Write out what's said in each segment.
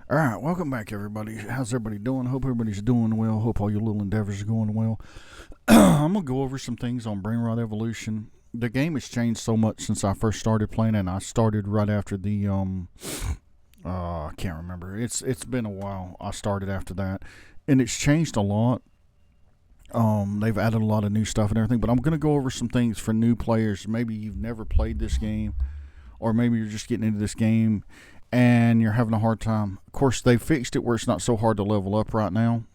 Alright, welcome back everybody. How's everybody doing? Hope everybody's doing well. Hope all your little endeavors are going well. I'm going to go over some things on Brainrot Evolution. The game has changed so much since I first started playing, and I started right after the, I can't remember. It's been a while. I started after that, and it's changed a lot. They've added a lot of new stuff and everything, but I'm going to go over some things for new players. Maybe you've never played this game, or maybe you're just getting into this game and you're having a hard time. Of course, they fixed it where it's not so hard to level up right now.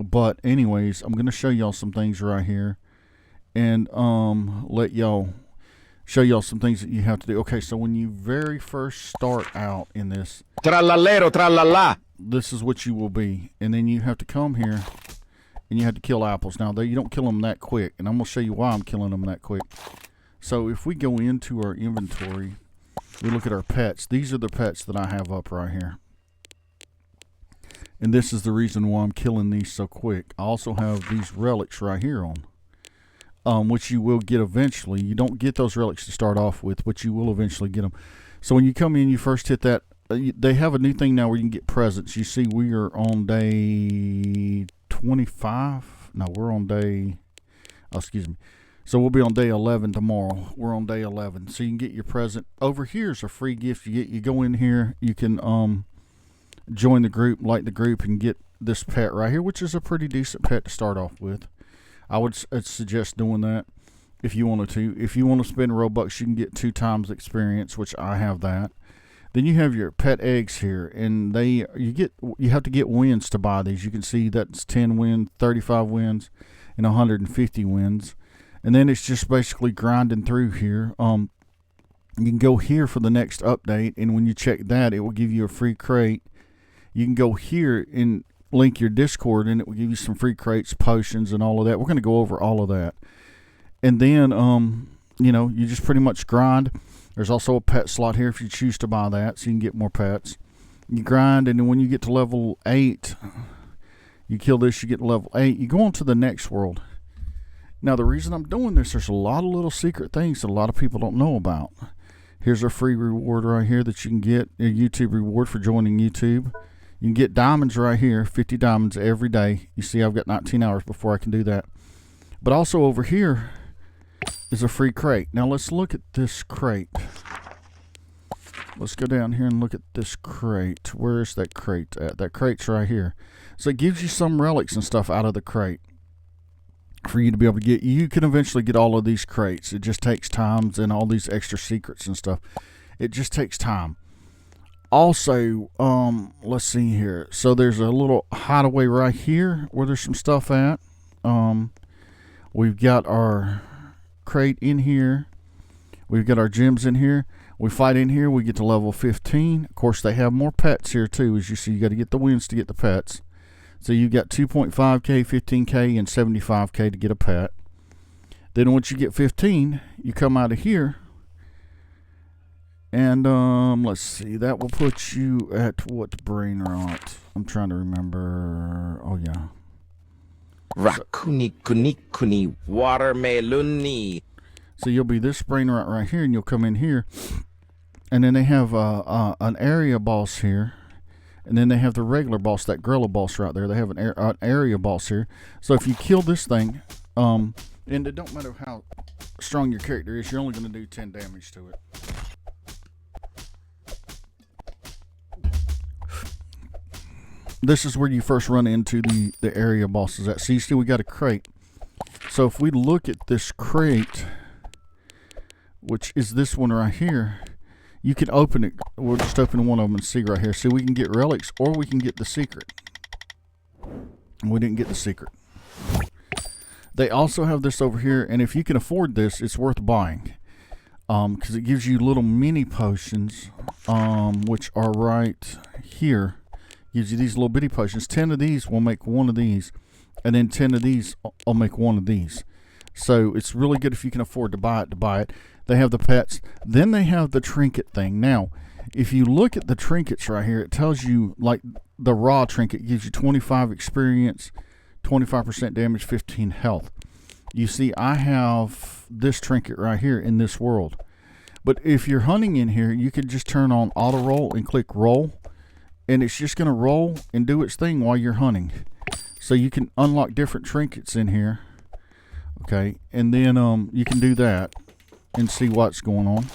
But anyways, I'm going to show y'all some things right here, and let y'all show y'all some things that you have to do. Okay, so when you very first start out in this, Tralalero, tralala. this is what you will be. And then you have to come here and you have to kill apples. Now, you don't kill them that quick, and I'm going to show you why I'm killing them that quick. So if we go into our inventory, we look at our pets. These are the pets that I have up right here. And this is the reason why I'm killing these so quick. I also have these relics right here on, which you will get eventually. You don't get those relics to start off with, but you will eventually get them. So when you come in, you first hit that. They have a new thing now where you can get presents. You see, we are on day 25. No, we're on day, oh, excuse me. So we'll be on day 11 tomorrow. We're on day 11. So you can get your present. Over here is a free gift you get. You go in here, you can join the group, like the group, and get this pet right here, which is a pretty decent pet to start off with. I would suggest doing that if you wanted to. If you want to spend Robux, you can get 2 times experience, which I have that. Then you have your pet eggs here, and you have to get wins to buy these. You can see that's 10 wins, 35 wins, and 150 wins. And then it's just basically grinding through here. You can go here for the next update, and when you check that, it will give you a free crate. You can go here and link your Discord, and it will give you some free crates, potions, and all of that. We're going to go over all of that. And then, you just pretty much grind. There's also a pet slot here if you choose to buy that, so you can get more pets. You grind, and then when you get to level 8, you kill this, you get to level 8. You go on to the next world. Now, the reason I'm doing this, there's a lot of little secret things that a lot of people don't know about. Here's a free reward right here that you can get, a YouTube reward for joining YouTube. You can get diamonds right here, 50 diamonds every day. You see, I've got 19 hours before I can do that. But also over here is a free crate. Now, let's look at this crate. Let's go down here and look at this crate. Where is that crate at? That crate's right here. So it gives you some relics and stuff out of the crate for you to be able to get. You can eventually get all of these crates. It just takes time, and all these extra secrets and stuff. It just takes time. Also, let's see here. So there's a little hideaway right here where there's some stuff at. We've got our crate in here. We've got our gems in here. We fight in here. We get to level 15. Of course, they have more pets here too. As you see, you got to get the wins to get the pets. So you got 2.5k, 15k, and 75k to get a pet. Then once you get 15, you come out of here. And let's see, that will put you at what Brainrot? I'm trying to remember. Oh yeah. Rakuni kuni kuni watermeloni. So you'll be this Brainrot right here, and you'll come in here. And then they have an area boss here. And then they have the regular boss, that gorilla boss right there. They have an area boss here. So if you kill this thing, and it don't matter how strong your character is, you're only going to do 10 damage to it. This is where you first run into the area bosses at. See, we got a crate. So if we look at this crate, which is this one right here, you can open it. We'll just open one of them and see right here. See, we can get relics, or we can get the secret. We didn't get the secret. They also have this over here, and if you can afford this, it's worth buying. Because it gives you little mini potions, which are right here. Gives you these little bitty potions. 10 of these will make one of these, and then 10 of these will make one of these. So it's really good if you can afford to buy it. They have the pets. Then they have the trinket thing. Now, if you look at the trinkets right here, it tells you, like the raw trinket gives you 25 experience, 25% damage, 15 health. you see I have this trinket right here in this world. But if you're hunting in here, you could just turn on auto roll and click roll, and it's just going to roll and do its thing while you're hunting. So you can unlock different trinkets in here. Okay, and then you can do that and see what's going on.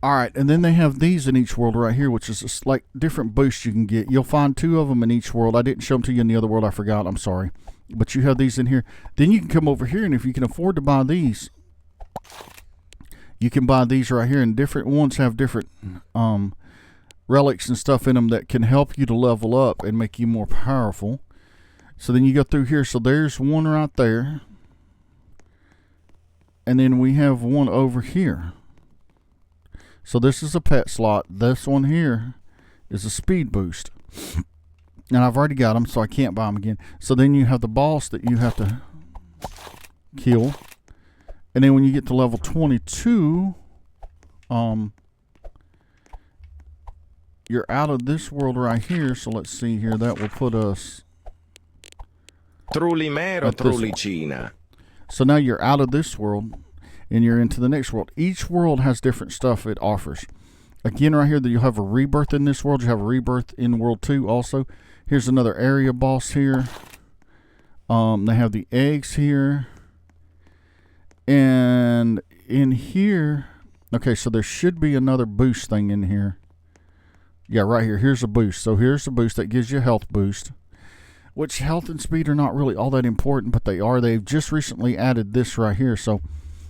Alright, and then they have these in each world right here, which is just like different boosts you can get. You'll find 2 of them in each world. I didn't show them to you in the other world. I forgot. I'm sorry. But you have these in here. Then you can come over here, and if you can afford to buy these, you can buy these right here. And different ones have different relics and stuff in them that can help you to level up and make you more powerful. So then you go through here. So there's one right there. And then we have one over here. So this is a pet slot. This one here is a speed boost. And I've already got them, so I can't buy them again. So then you have the boss that you have to kill. And then when you get to level 22, you're out of this world right here. So let's see here. That will put us... Trulimero, Trulicina. So now you're out of this world. And you're into the next world. Each world has different stuff it offers. Again, right here, that you'll have a rebirth in this world. You have a rebirth in World 2 also. Here's another area boss here. They have the eggs here. And in here... Okay, so there should be another boost thing in here. Yeah, right here. Here's a boost. So here's a boost that gives you a health boost. Which health and speed are not really all that important, but they are. They've just recently added this right here. So...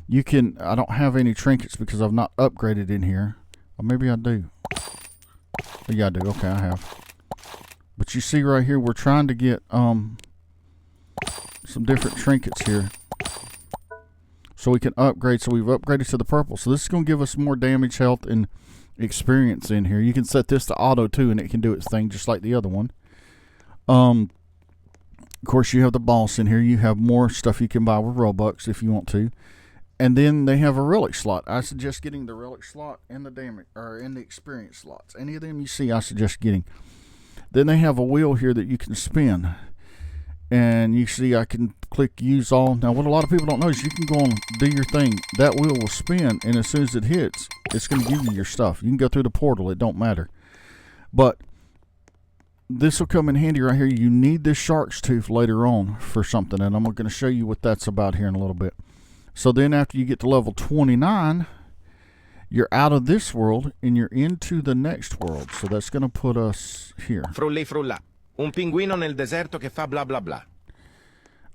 you can, I don't have any trinkets because I've not upgraded in here. Or maybe I do. Oh, yeah, I do. Okay, I have. But you see right here, we're trying to get some different trinkets here. So we can upgrade. So we've upgraded to the purple. So this is going to give us more damage, health, and experience in here. You can set this to auto too, and it can do its thing just like the other one. Of course, you have the boss in here. You have more stuff you can buy with Robux if you want to. And then they have a relic slot. I suggest getting the relic slot and the damage, or in the experience slots. Any of them you see, I suggest getting. Then they have a wheel here that you can spin. And you see I can click use all. Now what a lot of people don't know is you can go on do your thing. That wheel will spin, and as soon as it hits, it's going to give you your stuff. You can go through the portal. It don't matter. But this will come in handy right here. You need this shark's tooth later on for something. And I'm going to show you what that's about here in a little bit. So then after you get to level 29, you're out of this world and you're into the next world. So that's going to put us here. Frulli frulla. Un pinguino nel deserto che fa bla bla bla.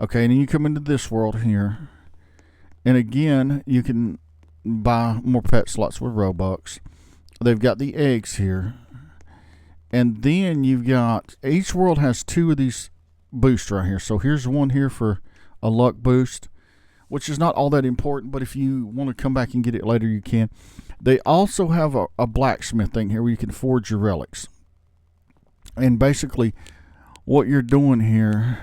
Okay, and then you come into this world here. And again, you can buy more pet slots with Robux. They've got the eggs here. And then you've got, each world has 2 of these boosts right here. So here's one here for a luck boost, which is not all that important, but if you want to come back and get it later, you can. They also have a blacksmith thing here where you can forge your relics. And basically, what you're doing here,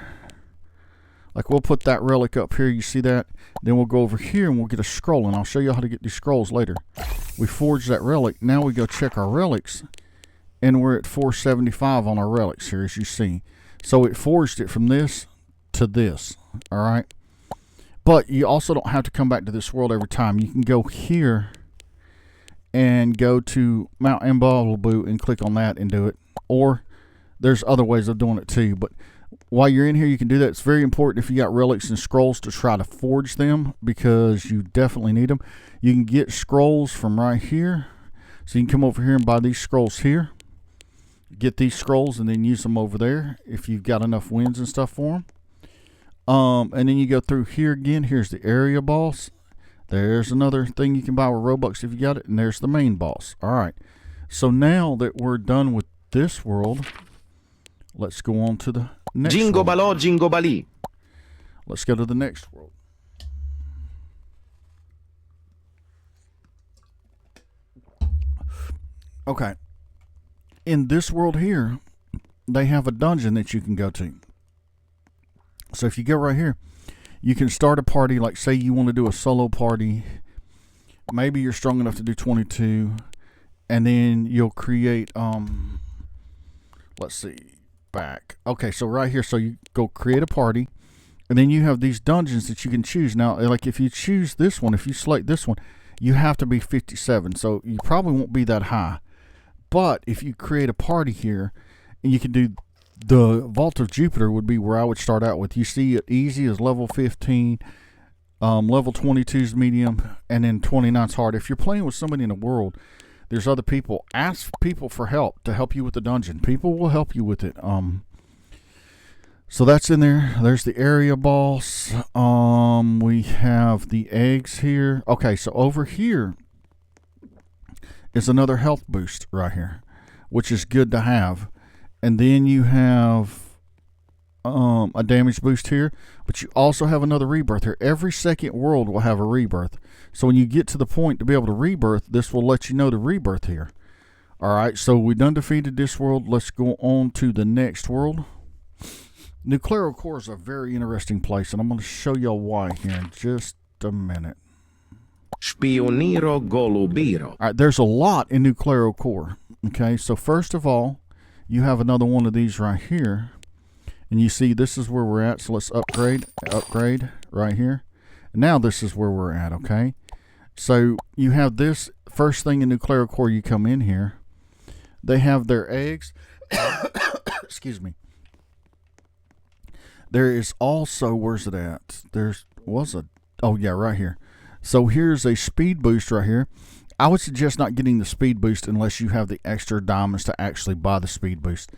like we'll put that relic up here, you see that? Then we'll go over here and we'll get a scroll, and I'll show you how to get these scrolls later. We forge that relic. Now we go check our relics, and we're at 475 on our relics here, as you see. So it forged it from this to this, all right? But you also don't have to come back to this world every time. You can go here and go to Mount Imbalaboo and click on that and do it. Or there's other ways of doing it too. But while you're in here, you can do that. It's very important if you got relics and scrolls to try to forge them, because you definitely need them. You can get scrolls from right here. So you can come over here and buy these scrolls here. Get these scrolls and then use them over there if you've got enough wins and stuff for them. And then you go through here again. Here's the area boss. There's another thing you can buy with Robux if you got it. And there's the main boss. All right. So now that we're done with this world, let's go on to the next Jingo world. balò, jingo balì. Let's go to the next world. Okay. In this world here, they have a dungeon that you can go to. So if you go right here, you can start a party. Like say you want to do a solo party. Maybe you're strong enough to do 22. And then you'll create, let's see, back. Okay, so right here, so you go create a party. And then you have these dungeons that you can choose. Now, like if you choose this one, if you select this one, you have to be 57. So you probably won't be that high. But if you create a party here, and you can do the Vault of Jupiter would be where I would start out with. You see it easy is level 15, level 22 is medium, and then 29 is hard. If you're playing with somebody in the world, there's other people. Ask people for help to help you with the dungeon. People will help you with it. So that's in there. There's the area boss. We have the eggs here. Okay, so over here is another health boost right here, which is good to have. And then you have a damage boost here, but you also have another rebirth here. Every second world will have a rebirth. So when you get to the point to be able to rebirth, this will let you know the rebirth here. All right, so we done defeated this world. Let's go on to the next world. Nuclear Core is a very interesting place, and I'm going to show y'all why here in just a minute. Spioniro golubiro. All right, there's a lot in Nuclear Core. Okay, so first of all, you have another one of these right here, and you see this is where we're at. So let's upgrade right here. And now this is where we're at. Okay, so you have this first thing in Nuclear Core. You come in here, they have their eggs. Excuse me. There is also, where's it at? Oh yeah, right here. So here's a speed boost right here. I would suggest not getting the speed boost unless you have the extra diamonds to actually buy the speed boost.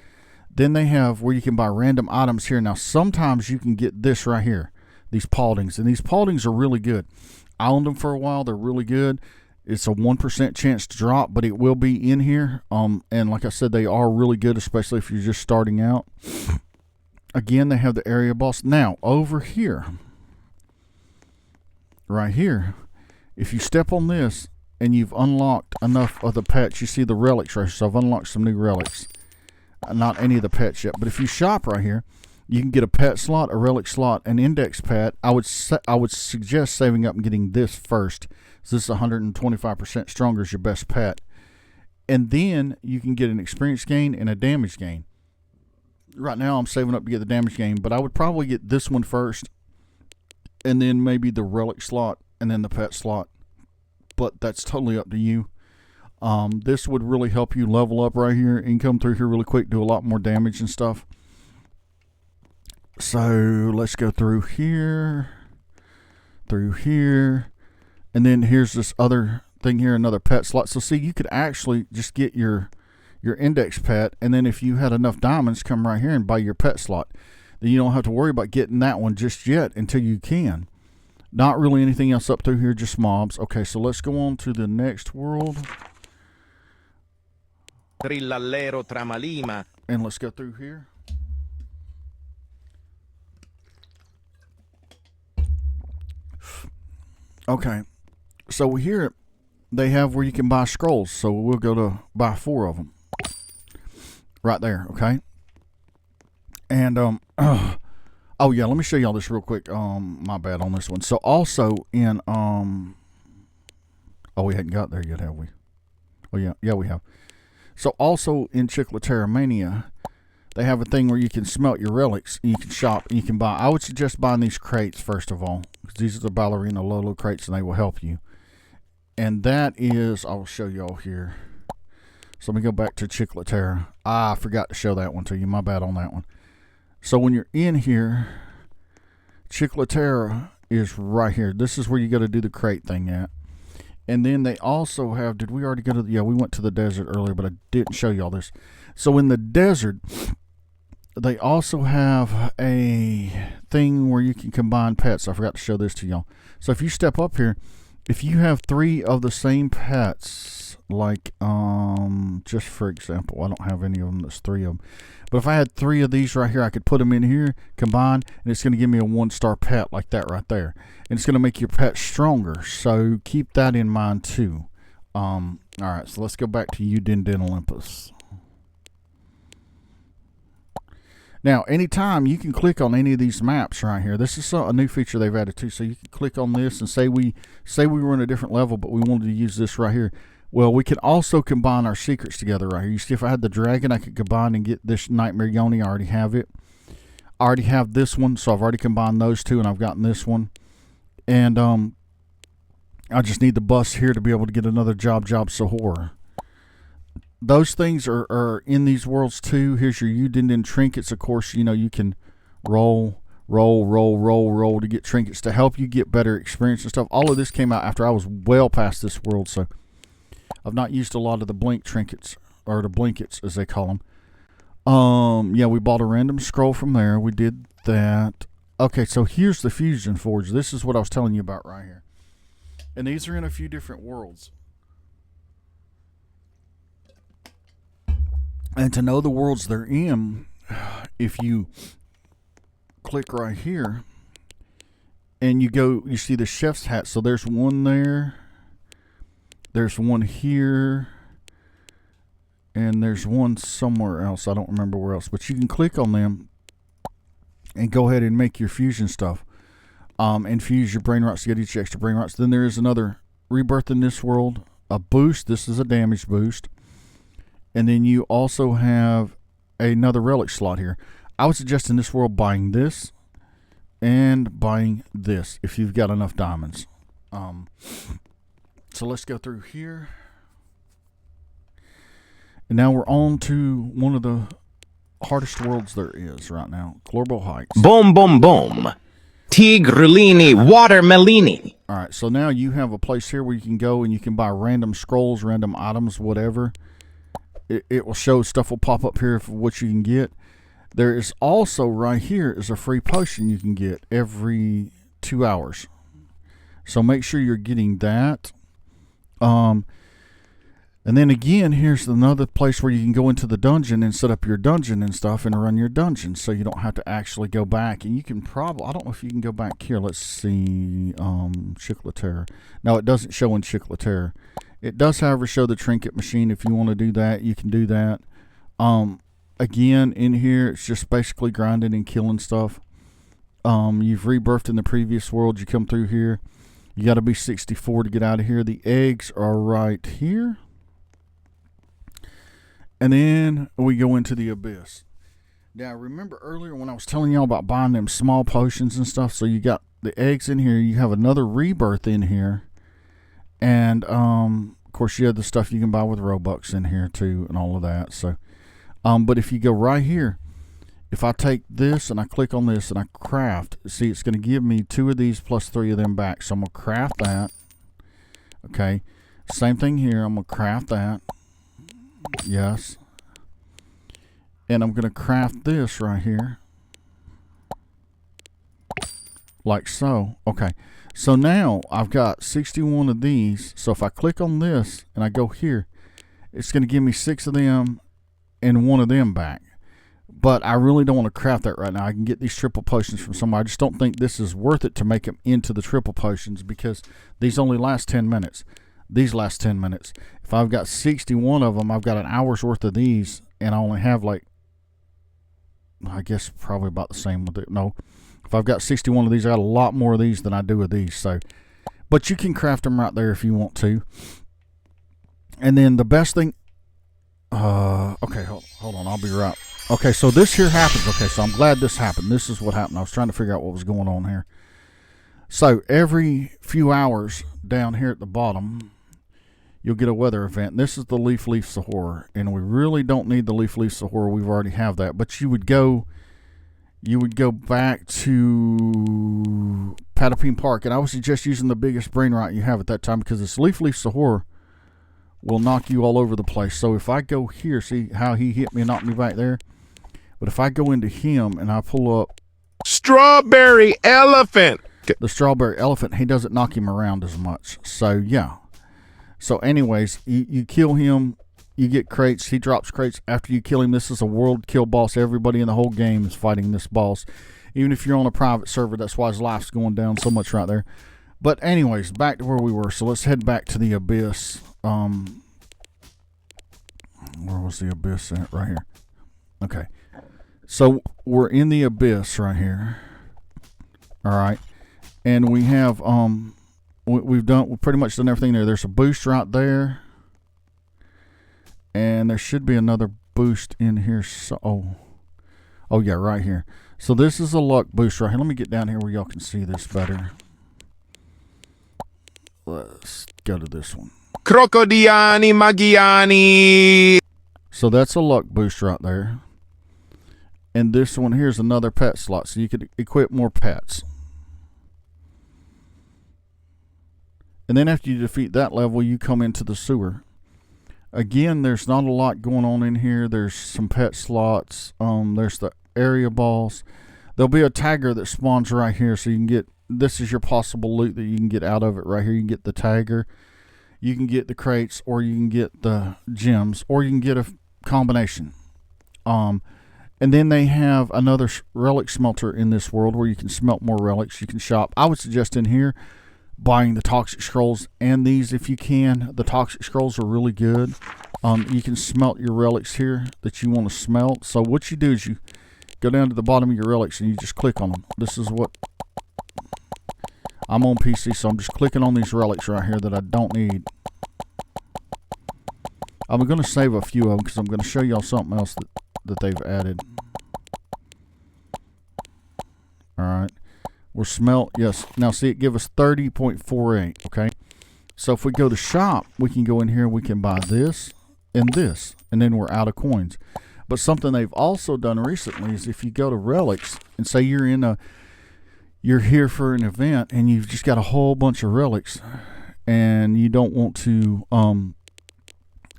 Then they have where you can buy random items here. Now sometimes you can get this right here, these pauldings, and these pauldings are really good. I owned them for a while. They're really good. It's a 1% chance to drop, but it will be in here. And like I said, they are really good, especially if you're just starting out. Again, they have the area boss. Now, over here, right here, if you step on this and you've unlocked enough of the pets, you see the relics right here. So I've unlocked some new relics. Not any of the pets yet, but if you shop right here, you can get a pet slot, a relic slot, an index pet. I would suggest saving up and getting this first. So this is 125% stronger as your best pet. And then you can get an experience gain and a damage gain. Right now I'm saving up to get the damage gain, but I would probably get this one first and then maybe the relic slot and then the pet slot. But that's totally up to you. This would really help you level up right here and come through here really quick, do a lot more damage and stuff. So let's go through here, and then here's this other thing here, another pet slot. So see, you could actually just get your index pet, and then if you had enough diamonds, come right here and buy your pet slot. Then you don't have to worry about getting that one just yet until you can. Not really anything else up through here, just mobs. Okay, so let's go on to the next world. Trillalero tramalima. And let's go through here. Okay, so here they have where you can buy scrolls. So we'll go to buy 4 of them. Right there, okay? And, oh yeah, let me show y'all this real quick. My bad on this one. So also in, oh, we hadn't got there yet, have we? Oh yeah, we have. So also in Chicletera Mania, they have a thing where you can smelt your relics, and you can shop, and you can buy. I would suggest buying these crates first of all, because these are the Ballerina Lolo crates, and they will help you. And that is, I will show y'all here. So let me go back to Chicletera. I forgot to show that one to you. My bad on that one. So when you're in here, Chicletera is right here. This is where you got to do the crate thing at. And then they also have, did we already go to the, yeah, we went to the desert earlier, but I didn't show y'all this. So in the desert, they also have a thing where you can combine pets. I forgot to show this to y'all. So if you step up here, if you have 3 of the same pets, like, just for example, I don't have any of them, there's 3 of them. But if I had 3 of these right here, I could put them in here, combine, and it's going to give me a 1-star pet like that right there. And it's going to make your pet stronger, so keep that in mind too. All right, so let's go back to Udin Olympus. Now, anytime you can click on any of these maps right here. This is a new feature they've added too. So you can click on this and say we were in a different level, but we wanted to use this right here. Well, we can also combine our secrets together right here. You see, if I had the dragon, I could combine and get this Nightmare Yoni. I already have it. I already have this one, so I've already combined those two, and I've gotten this one. And I just need the bus here to be able to get another Job Sahor. Those things are in these worlds too. Here's your Udin trinkets. Of course, you can roll to get trinkets to help you get better experience and stuff. All of this came out after I was well past this world, so I've not used a lot of the blink trinkets, or the blinkets as they call them. Yeah, we bought a random scroll from there. We did that. Okay, so here's the Fusion Forge. This is what I was telling you about right here. And these are in a few different worlds. And to know the worlds they're in, if you click right here and you see the chef's hat. So there's one there. There's one here. And there's one somewhere else. I don't remember where else. But you can click on them and go ahead and make your fusion stuff. And fuse your brain rots to get each extra brain rots. Then there is another rebirth in this world. A boost. This is a damage boost. And then you also have another relic slot here. I would suggest in this world buying this and buying this if you've got enough diamonds. So let's go through here. And now we're on to one of the hardest worlds there is right now. Glorbo Heights. Boom, boom, boom. Tigrulini watermelini. All right, so now you have a place here where you can go and you can buy random scrolls, random items, whatever. It will show, stuff will pop up here for what you can get. There is also right here is a free potion you can get every 2 hours. So make sure you're getting that. And then again, here's another place where you can go into the dungeon and set up your dungeon and stuff and run your dungeon, so you don't have to actually go back. And you can probably, I don't know if you can go back here. Let's see, Chicolaterra. No, it doesn't show in Chicolaterra. It does, however, show the trinket machine. If you want to do that, you can do that. Again, in here, it's just basically grinding and killing stuff. You've rebirthed in the previous world. You come through here. You got to be 64 to get out of here. The eggs are right here. And then we go into the abyss. Now, remember earlier when I was telling y'all about buying them small potions and stuff? So you got the eggs in here. You have another rebirth in here. And, of course, you have the stuff you can buy with Robux in here, too, and all of that. So, but if you go right here, if I take this and I click on this and I craft, see, it's going to give me 2 of these plus 3 of them back. So I'm going to craft that. Okay. Same thing here. I'm going to craft that. Yes. And I'm going to craft this right here. Like so. Okay. So now I've got 61 of these. So if I click on this and I go here, it's going to give me 6 of them and 1 of them back. But I really don't want to craft that right now. I can get these triple potions from somewhere. I just don't think this is worth it to make them into the triple potions because these only last 10 minutes. These last 10 minutes. If I've got 61 of them, I've got an hour's worth of these, and I only have like, I guess probably about the same with it. No, if I've got 61 of these, I got a lot more of these than I do of these. So, but you can craft them right there if you want to. And then the best thing, okay, hold on, I'll be right. Okay, so this here happens. Okay, so I'm glad this happened. This is what happened. I was trying to figure out what was going on here. So every few hours down here at the bottom, you'll get a weather event. This is the Leaf Sahor, and we really don't need the Leaf Sahor. We've already have that. But you would go back to Patapine Park, and I was just using the biggest brain rot you have at that time because this Leaf Sahor will knock you all over the place. So if I go here, see how he hit me and knocked me back there? But if I go into him and I pull up Strawberry elephant. the strawberry elephant, he doesn't knock him around as much. So yeah. So anyways, you kill him, you get crates, he drops crates. After you kill him, this is a world kill boss. Everybody in the whole game is fighting this boss. Even if you're on a private server, that's why his life's going down so much right there. But anyways, back to where we were. So let's head back to the abyss. Where was the abyss at? Right here. Okay. So we're in the abyss right here. All right. And we have we've pretty much done everything there. There's a boost right there. And there should be another boost in here. So oh yeah, right here. So this is a luck boost right here. Let me get down here where y'all can see this better. Let's go to this one. Crocodiani Magiani. So that's a luck boost right there. And this one here is another pet slot, so you could equip more pets. And then after you defeat that level, you come into the sewer. Again, there's not a lot going on in here. There's some pet slots. There's the area balls. There'll be a tagger that spawns right here, so you can get, this is your possible loot that you can get out of it right here. You can get the tagger, you can get the crates, or you can get the gems, or you can get a combination. And then they have another relic smelter in this world where you can smelt more relics. You can shop. I would suggest in here buying the toxic scrolls and these if you can. The toxic scrolls are really good. You can smelt your relics here that you want to smelt. So what you do is you go down to the bottom of your relics and you just click on them. This is what I'm on PC, so I'm just clicking on these relics right here that I don't need. I'm going to save a few of them because I'm going to show y'all something else that they've added. Alright. We're smelt. Yes. Now see, it give us 30.48. Okay. So if we go to shop, we can go in here. We can buy this and this. And then we're out of coins. But something they've also done recently is if you go to relics and say you're here for an event and you've just got a whole bunch of relics and you don't want to,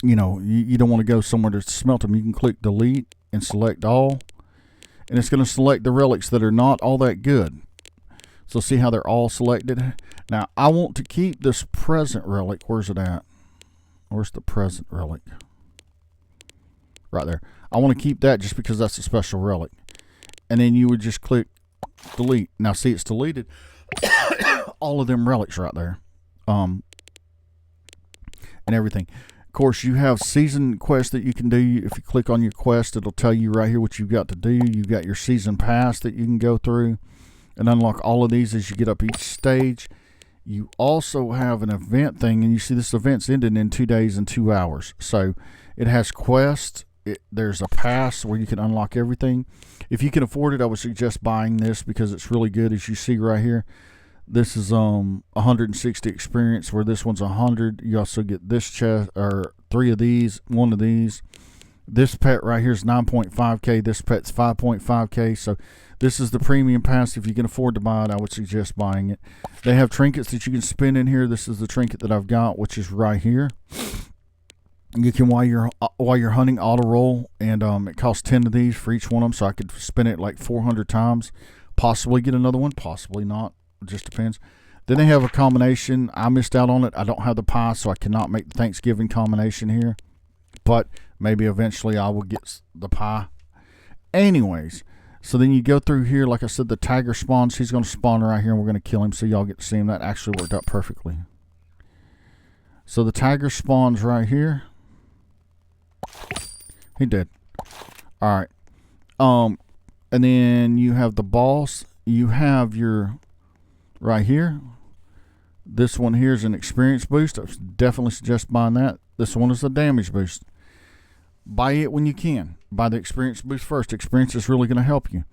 you don't want to go somewhere to smelt them. You can click delete and select all. And it's going to select the relics that are not all that good. So see how they're all selected? Now, I want to keep this present relic. Where's it at? Where's the present relic? Right there. I want to keep that just because that's a special relic. And then you would just click delete. Now, see, it's deleted all of them relics right there. And everything. Of course, you have season quests that you can do. If you click on your quest, it'll tell you right here what you've got to do. You've got your season pass that you can go through and unlock all of these as you get up each stage. You also have an event thing, and you see this event's ending in 2 days and 2 hours. So it has quests. There's a pass where you can unlock everything. If you can afford it, I would suggest buying this because it's really good. As you see right here, this is 160 experience, where this one's 100. You also get this chest, or 3 of these, 1 of these. This pet right here is 9.5k. This pet's 5.5k. So this is the premium pass. If you can afford to buy it, I would suggest buying it. They have trinkets that you can spend in here. This is the trinket that I've got, which is right here. You can, while you're hunting, auto roll, and it costs 10 of these for each one of them. So I could spin it like 400 times, possibly get another one, possibly not. It just depends. Then they have a combination. I missed out on it. I don't have the pie, so I cannot make the Thanksgiving combination here. But maybe eventually I will get the pie. Anyways, so then you go through here. Like I said, the tiger spawns. He's going to spawn right here, and we're going to kill him so y'all get to see him. That actually worked out perfectly. So the tiger spawns right here. He did. All right. And then you have the boss. You have your right here. This one here is an experience boost. I definitely suggest buying that. This one is a damage boost. Buy it when you can. Buy the experience boost first. Experience is really going to help you.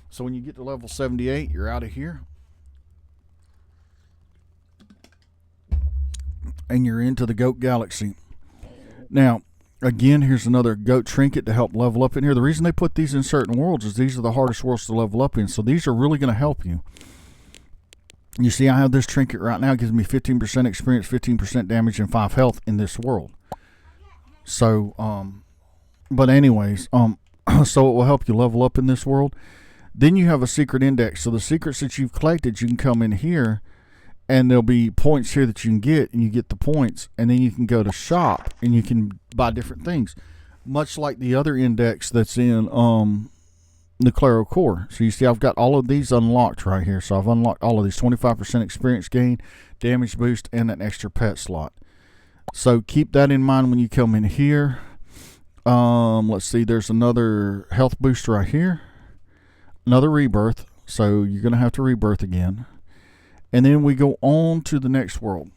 So when you get to level 78, you're out of here. And you're into the Goat Galaxy. Now, again, here's another goat trinket to help level up in here. The reason they put these in certain worlds is these are the hardest worlds to level up in. So these are really going to help you. You see, I have this trinket right now. It gives me 15% experience, 15% damage, and 5 health in this world. So, but anyways, so it will help you level up in this world. Then you have a secret index. So the secrets that you've collected, you can come in here, and there'll be points here that you can get, and you get the points, and then you can go to shop, and you can buy different things, much like the other index that's in Nuclear Core. So you see, I've got all of these unlocked right here. So I've unlocked all of these: 25% experience gain, damage boost, and an extra pet slot. So keep that in mind when you come in here. Let's see, there's another health boost right here, another rebirth. So you're going to have to rebirth again. And then we go on to the next world.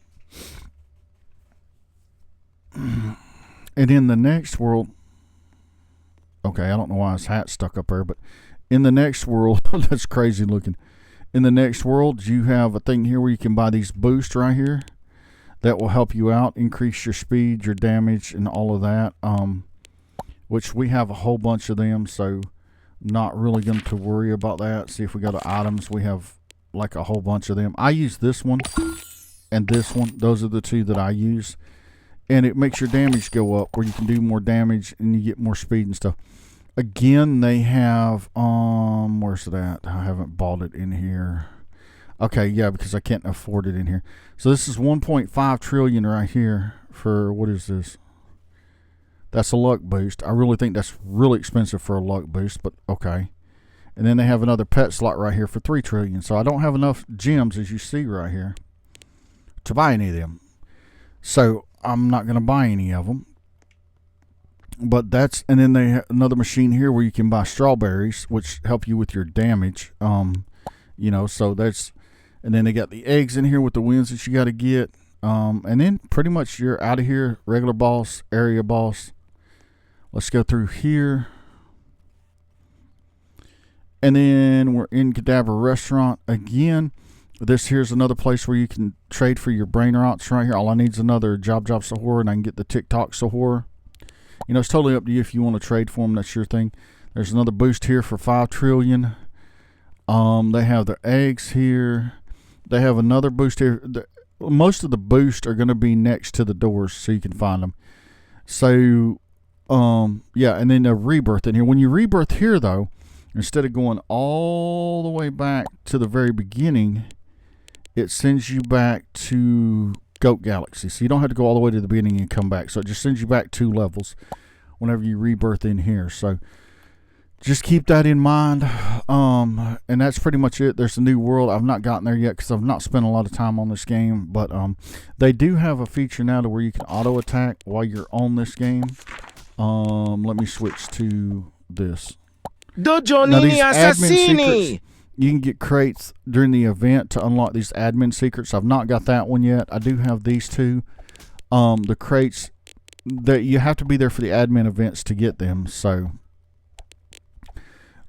And in the next world, okay, I don't know why his hat's stuck up there, but In the next world, that's crazy looking. In the next world, you have a thing here where you can buy these boosts right here that will help you out, increase your speed, your damage, and all of that. Which we have a whole bunch of them, so not really going to worry about that. See if we go to items, we have like a whole bunch of them. I use this one and this one. Those are the two that I use. And it makes your damage go up, where you can do more damage and you get more speed and stuff. Again, they have, where's it at? I haven't bought it in here. Okay, yeah, because I can't afford it in here. So this is 1.5 trillion right here for, what is this? That's a luck boost. I really think that's really expensive for a luck boost, but okay. And then they have another pet slot right here for 3 trillion. So I don't have enough gems, as you see right here, to buy any of them. So I'm not going to buy any of them. But that's, and then they have another machine here where you can buy strawberries, which help you with your damage. You know, so that's, and then they got the eggs in here with the wins that you got to get. And then pretty much you're out of here. Regular boss, area boss. Let's go through here. And then we're in Cadaver Restaurant again. This here's another place where you can trade for your brain rots right here. All I need is another Job Sahur, and I can get the TikTok Sahur. You know, it's totally up to you if you want to trade for them. That's your thing. There's another boost here for 5 trillion. They have their eggs here. They have another boost here. Most of the boosts are going to be next to the doors, so you can find them. So, yeah, and then a rebirth in here. When you rebirth here, though, instead of going all the way back to the very beginning, it sends you back to Goat Galaxy. So you don't have to go all the way to the beginning and come back. So it just sends you back 2 levels whenever you rebirth in here. So just keep that in mind. And that's pretty much it. There's a new world. I've not gotten there yet because I've not spent a lot of time on this game. But they do have a feature now to where you can auto attack while you're on this game. Let me switch to this. Dogionini Assassini! You can get crates during the event to unlock these admin secrets. I've not got that one yet. I do have these two. The crates, that you have to be there for the admin events to get them. So,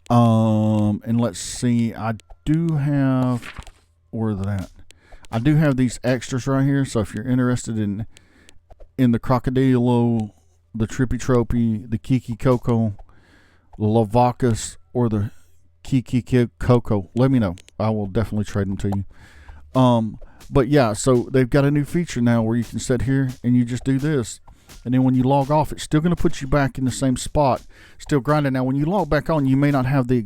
and let's see. I do have, where are they at? I do have these extras right here. So if you're interested in the Crocodilo, the Trippy Tropy, the Kiki Coco, the Lavacus, or the Kiki Coco, let me know. I will definitely trade them to you. But yeah, so they've got a new feature now where you can sit here and you just do this, and then when you log off, it's still going to put you back in the same spot, still grinding. Now when you log back on, you may not have you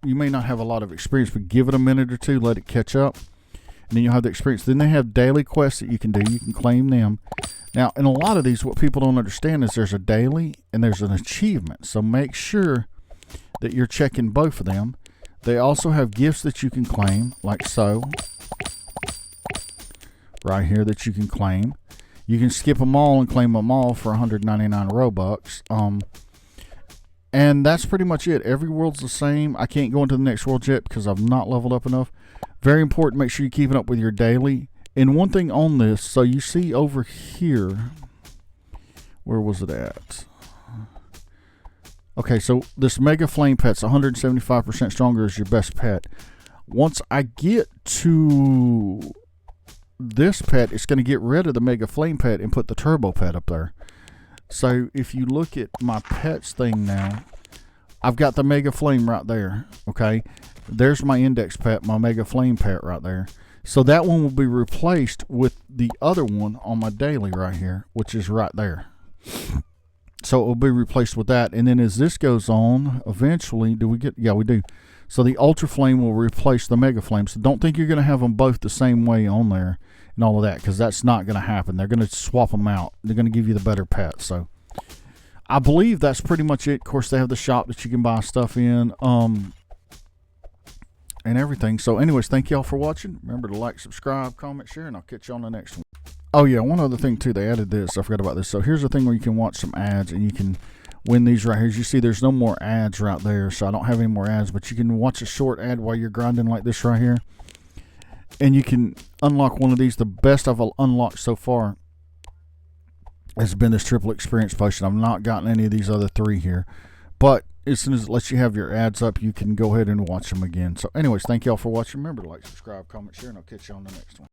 may not have a lot of experience, but give it a minute or two, let it catch up, and then you'll have the experience. Then they have daily quests that you can do. You can claim them. Now, in a lot of these, what people don't understand is there's a daily and there's an achievement. So make sure that you're checking both of them. They also have gifts that you can claim, like so, right here, that you can claim. You can skip them all and claim them all for 199 Robux. And that's pretty much it. Every world's the same. I can't go into the next world yet because I've not leveled up enough. Very important, make sure you're keeping up with your daily. And one thing on this, so you see over here, where was it at? Okay, so this Mega Flame Pet's 175% stronger as your best pet. Once I get to this pet, it's going to get rid of the Mega Flame Pet and put the Turbo Pet up there. So if you look at my pets thing now, I've got the Mega Flame right there, okay? There's my index pet, my Mega Flame Pet right there. So that one will be replaced with the other one on my daily right here, which is right there. So it will be replaced with that. And then as this goes on, eventually, do we get, yeah, we do. So the Ultra Flame will replace the Mega Flame. So don't think you're going to have them both the same way on there and all of that, because that's not going to happen. They're going to swap them out. They're going to give you the better pet. So I believe that's pretty much it. Of course, they have the shop that you can buy stuff in. And everything. So anyways, thank y'all for watching. Remember to like, subscribe, comment, share, and I'll catch you on the next one. Oh yeah, one other thing too, they added this. I forgot about this. So here's the thing where you can watch some ads and you can win these right here. As you see, there's no more ads right there, so I don't have any more ads, but you can watch a short ad while you're grinding like this right here. And you can unlock one of these. The best I've unlocked so far has been this triple experience potion. I've not gotten any of these other 3 here. But as soon as it lets you have your ads up, you can go ahead and watch them again. So anyways, thank y'all for watching. Remember to like, subscribe, comment, share, and I'll catch you on the next one.